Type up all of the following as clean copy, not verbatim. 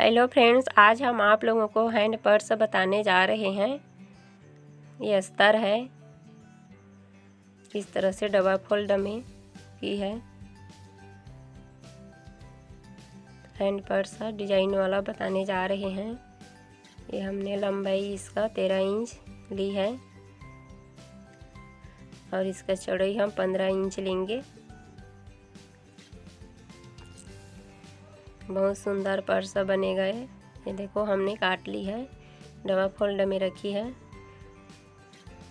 Hello friends, आज हम आप लोगों को हैंड पर्स बताने जा रहे हैं। ये अस्तर है, इस तरह से डबल फोल्ड में की है। हैंड पर्स है, डिजाइन वाला बताने जा रहे हैं। ये हमने लंबाई इसका 13 इंच ली है और इसका चौड़ाई हम 15 इंच लेंगे। बहुत सुंदर पर्स बनेगा ये देखो, हमने काट ली है, डबल फोल्ड में रखी है।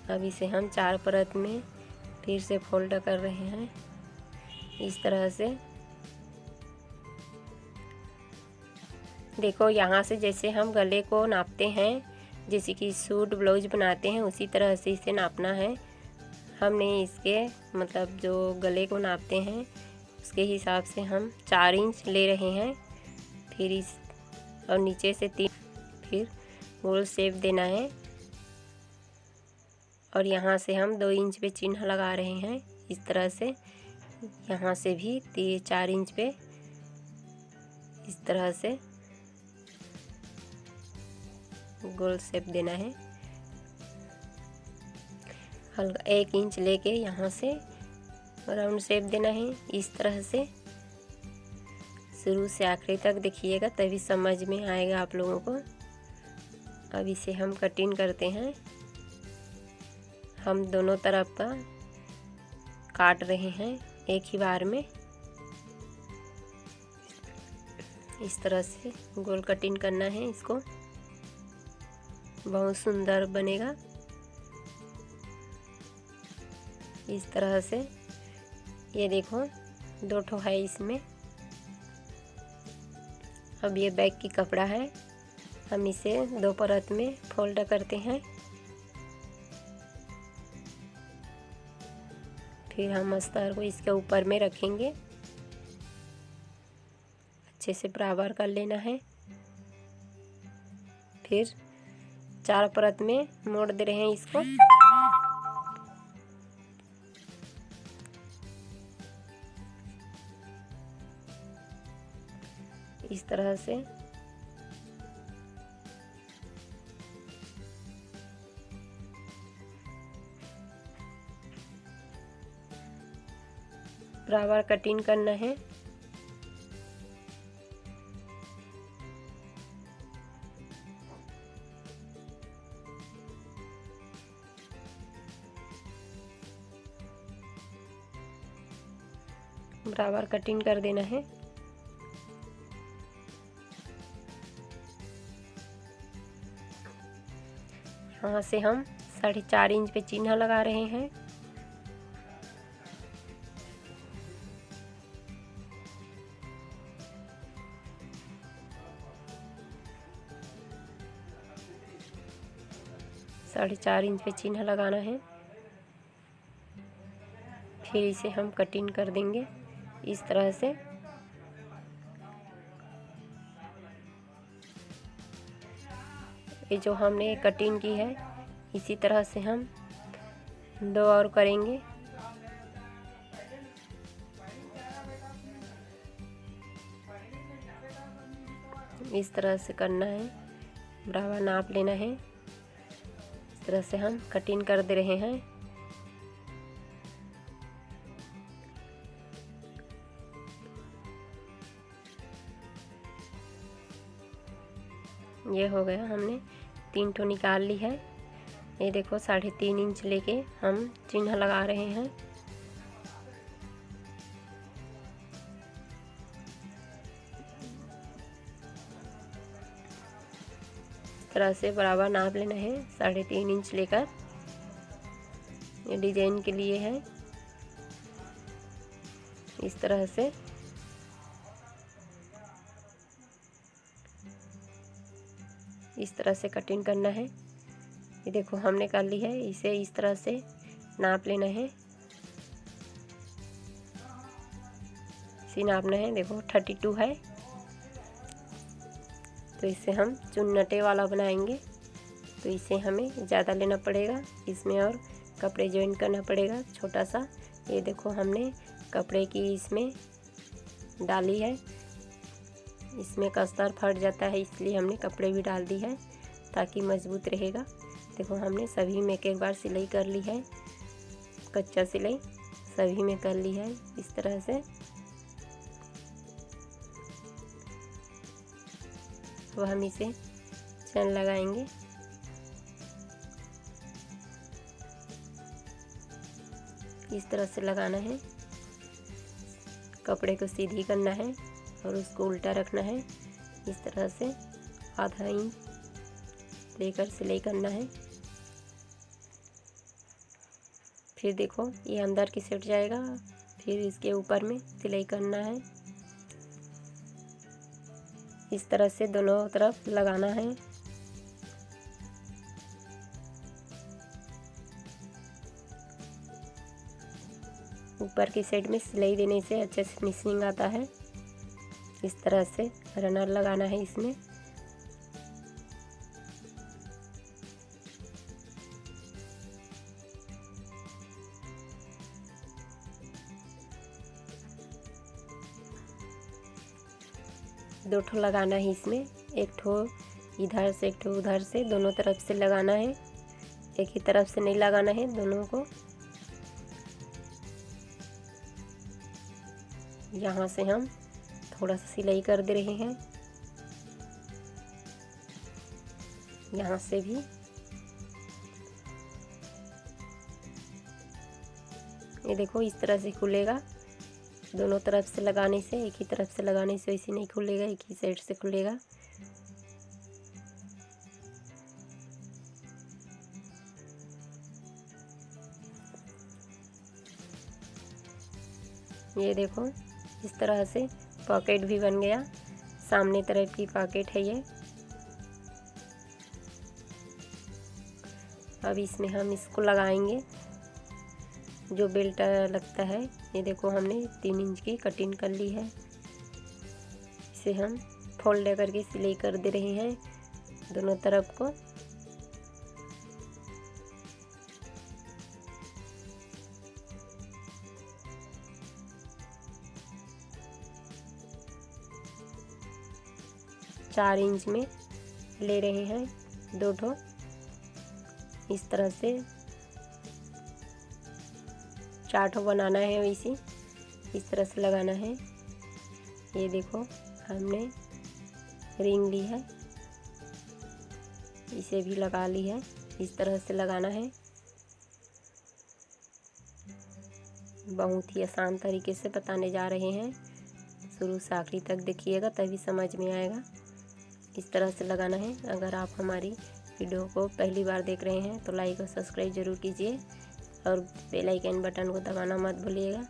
अब इसे हम 4 परत में फिर से फोल्ड कर रहे हैं इस तरह से। देखो, यहाँ से जैसे हम गले को नापते हैं, जैसे कि सूट ब्लाउज बनाते हैं, उसी तरह से इसे नापना है। हमने इसके मतलब जो गले को नापते हैं उसके हिसाब से हम 4 इंच ले रहे हैं। फिर इस और नीचे से 3, फिर गोल शेप देना है और यहाँ से हम 2 इंच पे चिन्ह लगा रहे हैं इस तरह से। यहाँ से भी 4 इंच पे इस तरह से गोल शेप देना है। हल्का 1 इंच लेके यहाँ से राउंड शेप देना है इस तरह से। शुरू से आखिरी तक देखिएगा, तभी समझ में आएगा आप लोगों को। अब इसे हम कटिंग करते हैं। हम दोनों तरफ का काट रहे हैं एक ही बार में। इस तरह से गोल कटिंग करना है इसको, बहुत सुंदर बनेगा इस तरह से। ये देखो, 2 ठो है इसमें। अब ये बैक की कपड़ा है, हम इसे 2 परत में फोल्ड करते हैं। फिर हम अस्तर को इसके ऊपर में रखेंगे, अच्छे से बराबर कर लेना है। फिर 4 परत में मोड़ दे रहे हैं इसको। इस तरह से बराबर कटिंग करना है। बराबर कटिंग कर देना है। यहाँ से हम 4.5 इंच पे चिन्ह लगा रहे हैं। साढ़े 4 इंच पे चिन्ह लगाना है। फिर इसे हम कटिंग कर देंगे इस तरह से। ये जो हमने कटिंग की है, इसी तरह से हम 2 और करेंगे। इस तरह से करना है, बराबर नाप लेना है। इस तरह से हम कटिंग कर दे रहे हैं। ये हो गया, हमने 3 ठो निकाल ली है। ये देखो, 3.5 इंच लेके हम चिन्ह लगा रहे हैं। इस तरह से बराबर नाप लेना है 3.5 इंच लेकर। ये डिजाइन के लिए है इस तरह से। इस तरह से कटिंग करना है। ये देखो, हमने कर ली है। इसे इस तरह से नाप लेना है, इसे नापना है। देखो 32 है, तो इसे हम चुन्नटे वाला बनाएंगे, तो इसे हमें ज़्यादा लेना पड़ेगा इसमें और कपड़े ज्वाइन करना पड़ेगा छोटा सा। ये देखो, हमने कपड़े की इसमें डाली है इसमें का अस्तर फट जाता है, इसलिए हमने कपड़े भी डाल दी है ताकि मजबूत रहेगा। देखो हमने सभी में एक बार सिलाई कर ली है, कच्चा सिलाई सभी में कर ली है इस तरह से। अब हम इसे चैन लगाएंगे। इस तरह से लगाना है, कपड़े को सीधी करना है और उसको उल्टा रखना है। इस तरह से आधा इंच लेकर सिलाई करना है। फिर देखो ये अंदर की सेट जाएगा, फिर इसके ऊपर में सिलाई करना है। इस तरह से दोनों तरफ लगाना है। ऊपर की साइड में सिलाई देने से अच्छे से फिनिशिंग आता है। इस तरह से रनर लगाना है इसमें। दो ठो लगाना है इसमें, एक ठो इधर से एक ठो उधर से, दोनों तरफ से लगाना है। एक ही तरफ से नहीं लगाना है दोनों को। यहाँ से हम थोड़ा सा सिलाई कर दे रहे हैं, यहाँ से भी। ये देखो इस तरह से खुलेगा, दोनों तरफ से लगाने से। एक ही तरफ से लगाने से वैसे नहीं खुलेगा, एक ही साइड से खुलेगा। ये देखो इस तरह से पॉकेट भी बन गया, सामने तरफ की पॉकेट है ये। अब इसमें हम इसको लगाएंगे जो बेल्ट लगता है। ये देखो हमने 3 इंच की कटिंग कर ली है। इसे हम फोल्ड करके सिलाई कर दे रहे हैं दोनों तरफ को। चार इंच में ले रहे हैं दो ठो। इस तरह से 4 ठो बनाना है, वैसी इस तरह से लगाना है। ये देखो हमने रिंग ली है, इसे भी लगा ली है। इस तरह से लगाना है। बहुत ही आसान तरीके से बताने जा रहे हैं, शुरू से आखिरी तक देखिएगा तभी समझ में आएगा। इस तरह से लगाना है। अगर आप हमारी वीडियो को पहली बार देख रहे हैं तो लाइक और सब्सक्राइब जरूर कीजिए और बेल आइकन बटन को दबाना मत भूलिएगा।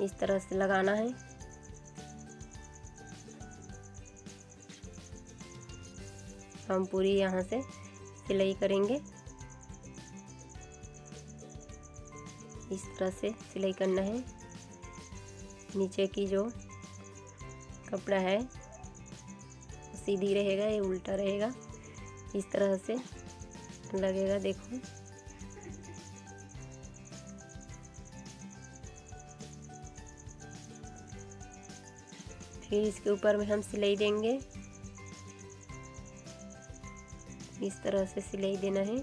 इस तरह से लगाना है। हम पूरी यहाँ से सिलाई करेंगे। इस तरह से सिलाई करना है। नीचे की जो कपड़ा है सीधी रहेगा, ये उल्टा रहेगा। इस तरह से लगेगा, देखो। फिर इसके ऊपर में हम सिलाई देंगे। इस तरह से सिलाई देना है।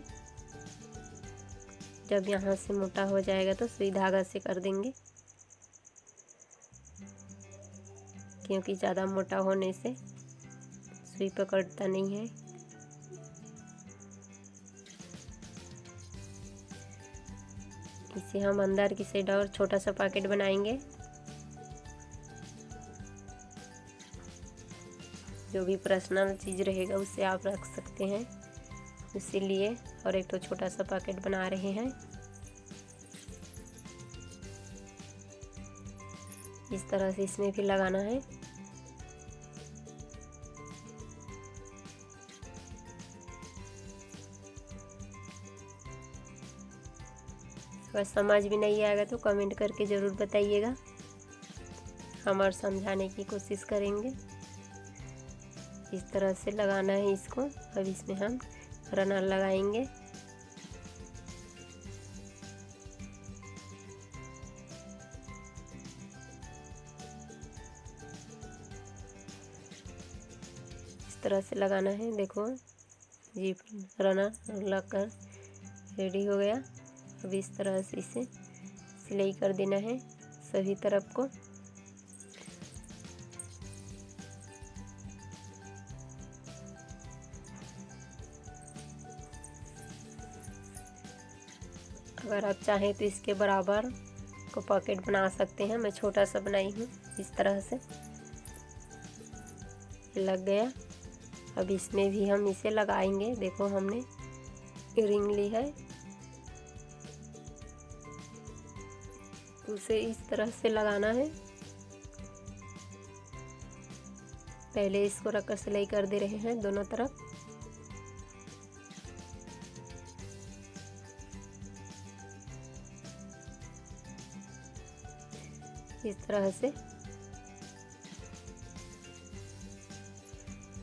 जब यहाँ से मोटा हो जाएगा तो सुई धागा से कर देंगे, क्योंकि ज़्यादा मोटा होने से सुई पकड़ता नहीं है। इसे हम अंदर की साइड और छोटा सा पॉकेट बनाएंगे। जो भी पर्सनल चीज़ रहेगा उससे आप रख सकते हैं, इसीलिए। और एक तो छोटा सा पॉकेट बना रहे हैं। इस तरह से इसमें भी लगाना है। अगर समझ भी नहीं आएगा तो कमेंट करके ज़रूर बताइएगा, हम और समझाने की कोशिश करेंगे। इस तरह से लगाना है इसको। अब इसमें हम रनर लगाएंगे। तरह से लगाना है। देखो जी रनर लग कर रेडी हो गया। अब इस तरह से इसे सिलाई कर देना है सभी तरफ को। अगर आप चाहें तो इसके बराबर को पॉकेट बना सकते हैं। मैं छोटा सा बनाई हूँ इस तरह से। लग गया। अब इसमें भी हम इसे लगाएंगे। देखो हमने रिंग ली है, उसे इस तरह से लगाना है। पहले इसको रखकर सिलाई कर दे रहे हैं दोनों तरफ। इस तरह से।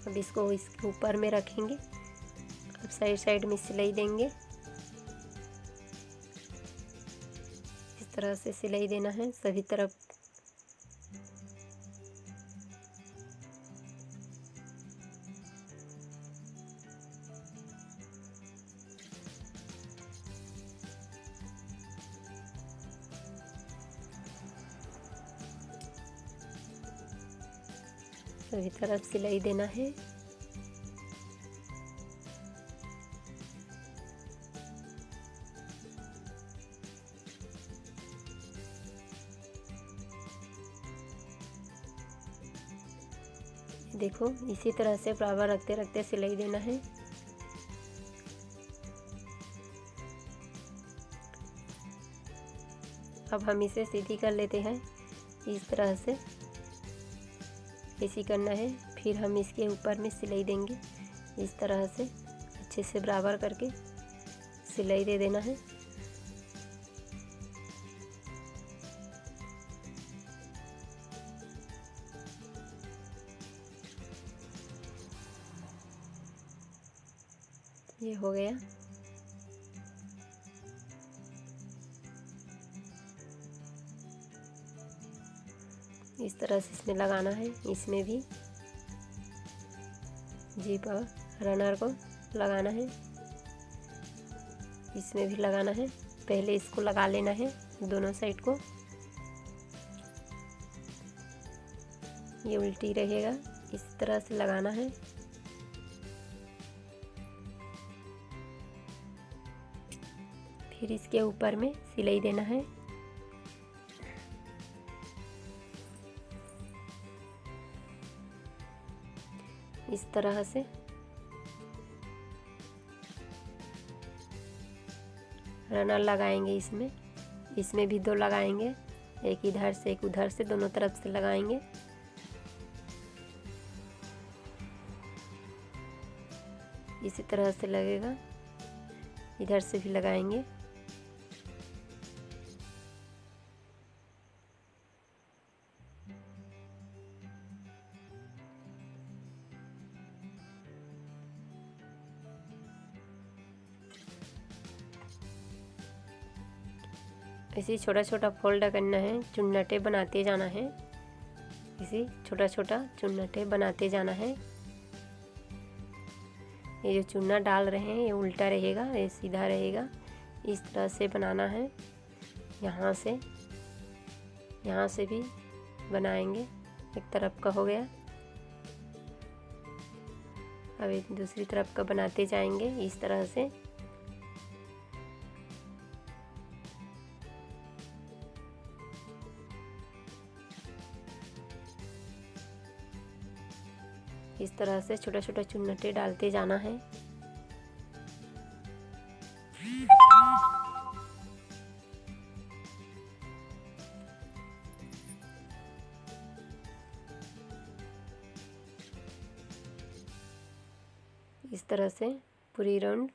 अब इसको इसके ऊपर में रखेंगे। अब साइड साइड में सिलाई देंगे। इस तरह से सिलाई देना है सभी तरफ। सभी तरफ सिलाई देना है। देखो इसी तरह से बराबर रखते रखते सिलाई देना है। अब हम इसे सीधी कर लेते हैं इस तरह से। ऐसी करना है। फिर हम इसके ऊपर में सिलाई देंगे इस तरह से। अच्छे से बराबर करके सिलाई दे देना है। ये हो गया। इस तरह से इसमें लगाना है। इसमें भी जीप और रनर को लगाना है। इसमें भी लगाना है। पहले इसको लगा लेना है दोनों साइड को। ये उल्टी रहेगा। इस तरह से लगाना है। फिर इसके ऊपर में सिलाई देना है। इस तरह से। रनर लगाएंगे इसमें। इसमें भी दो लगाएंगे, एक इधर से एक उधर से, दोनों तरफ से लगाएंगे। इसी तरह से लगेगा। इधर से भी लगाएंगे। इसी छोटा छोटा फोल्ड करना है। चुन्नटे बनाते जाना है। इसी छोटा छोटा चुन्नटे बनाते जाना है। ये जो चुन्ना डाल रहे हैं ये उल्टा रहेगा, ये सीधा रहेगा। इस तरह से बनाना है। यहाँ से भी बनाएंगे। एक तरफ का हो गया। अब एक दूसरी तरफ का बनाते जाएंगे इस तरह से। इस तरह से छोटा छोटा चुन्नटे डालते जाना है। इस तरह से पूरी राउंड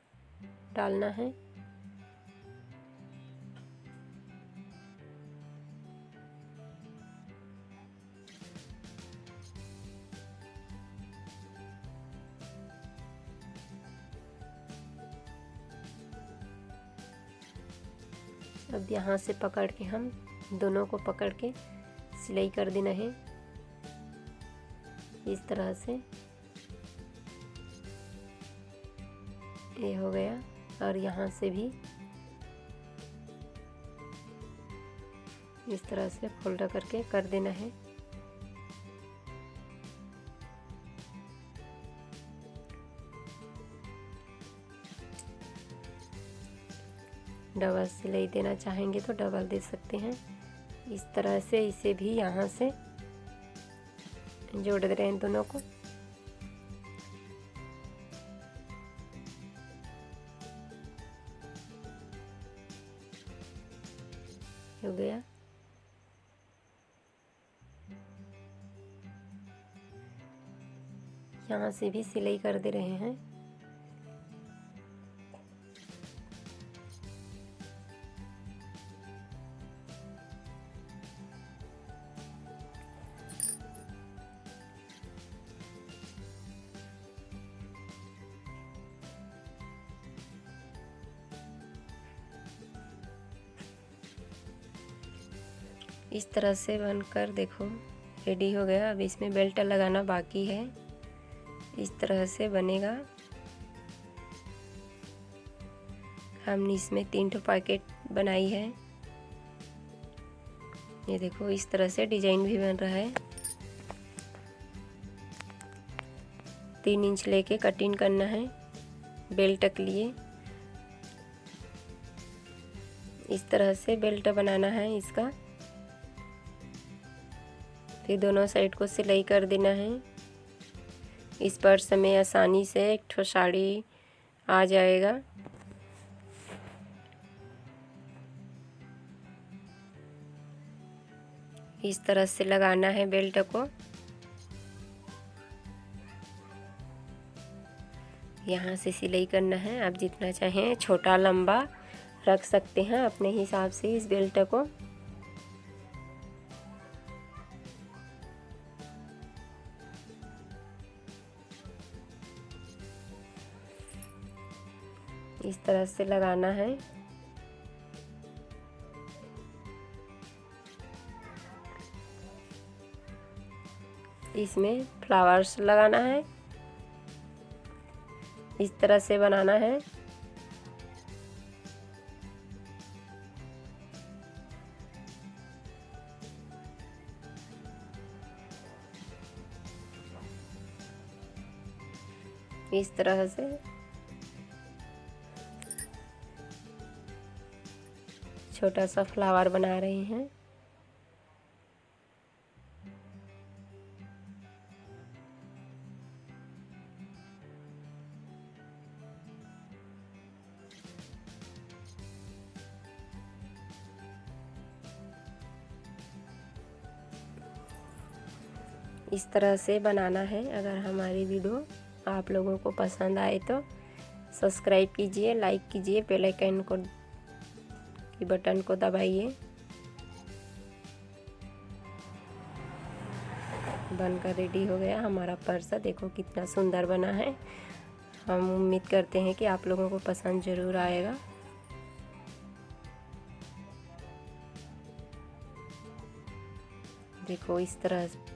डालना है। अब यहाँ से पकड़ के हम दोनों को पकड़ के सिलाई कर देना है इस तरह से। ये हो गया। और यहाँ से भी इस तरह से फोल्ड करके कर देना है। डबल सिलाई देना चाहेंगे तो डबल दे सकते हैं। इस तरह से इसे भी यहाँ से जोड़ दे रहे हैं दोनों को। हो गया। यहाँ से भी सिलाई कर दे रहे हैं। इस तरह से बनकर देखो रेडी हो गया। अब इसमें बेल्ट लगाना बाकी है। इस तरह से बनेगा। हमने इसमें 3 ठो पैकेट बनाई है। ये देखो इस तरह से डिजाइन भी बन रहा है। 3 इंच लेके कटिंग करना है बेल्ट के लिए। इस तरह से बेल्ट बनाना है इसका। फिर दोनों साइड को सिलाई कर देना है। इस पर्स में आसानी से एक ठो साड़ी आ जाएगा। इस तरह से लगाना है बेल्ट को। यहाँ से सिलाई करना है। आप जितना चाहें छोटा लंबा रख सकते हैं अपने हिसाब से इस बेल्ट को। इस तरह से लगाना है। इसमें फ्लावर्स लगाना है। इस तरह से बनाना है। इस तरह से छोटा सा फ्लावर बना रहे हैं। इस तरह से बनाना है। अगर हमारी वीडियो आप लोगों को पसंद आए तो सब्सक्राइब कीजिए, लाइक कीजिए, बेल आइकन को की बटन को दबाइए। बनकर रेडी हो गया हमारा पर्स। देखो कितना सुंदर बना है। हम उम्मीद करते हैं कि आप लोगों को पसंद ज़रूर आएगा। देखो इस तरह से